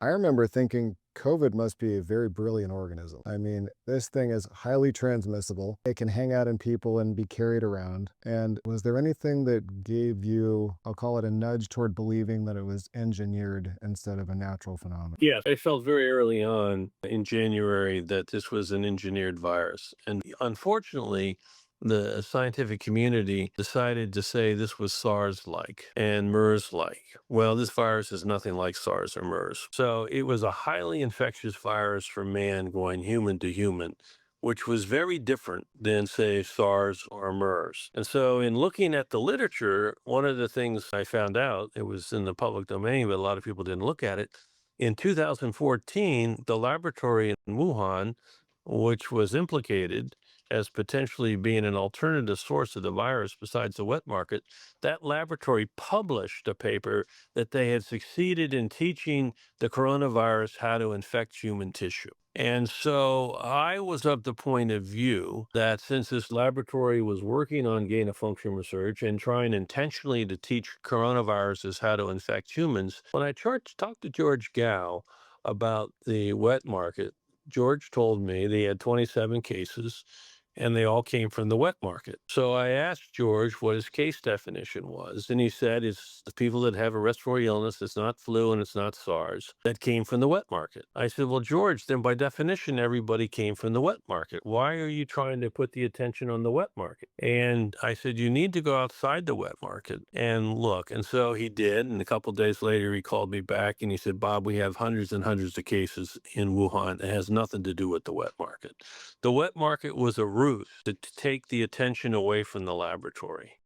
I remember thinking COVID must be a very brilliant organism. I mean, this thing is highly transmissible. It can hang out in people and be carried around. And was there anything that gave you, I'll call it a nudge toward believing that it was engineered instead of a natural phenomenon? Yes, I felt very early on in January that this was an engineered virus. And unfortunately, the scientific community decided to say this was SARS like and MERS like. Well, this virus is nothing like SARS or MERS. So it was a highly infectious virus from man going human to human, which was very different than, say, SARS or MERS. And so, in looking at the literature, one of the things I found out, it was in the public domain, but a lot of people didn't look at it. In 2014, the laboratory in Wuhan, which was implicated as potentially being an alternative source of the virus besides the wet market, that laboratory published a paper that they had succeeded in teaching the coronavirus how to infect human tissue. And so I was of the point of view that since this laboratory was working on gain of function research and trying intentionally to teach coronaviruses how to infect humans, when I talked to George Gao about the wet market, George told me they had 27 cases and they all came from the wet market. So I asked George what his case definition was, and he said it's the people that have a respiratory illness, it's not flu and it's not SARS, that came from the wet market. I said, well, George, then by definition, everybody came from the wet market. Why are you trying to put the attention on the wet market? And I said, you need to go outside the wet market and look. And so he did. And a couple of days later, he called me back and he said, Bob, we have hundreds and hundreds of cases in Wuhan. It has nothing to do with the wet market. The wet market was a ruse to take the attention away from the laboratory.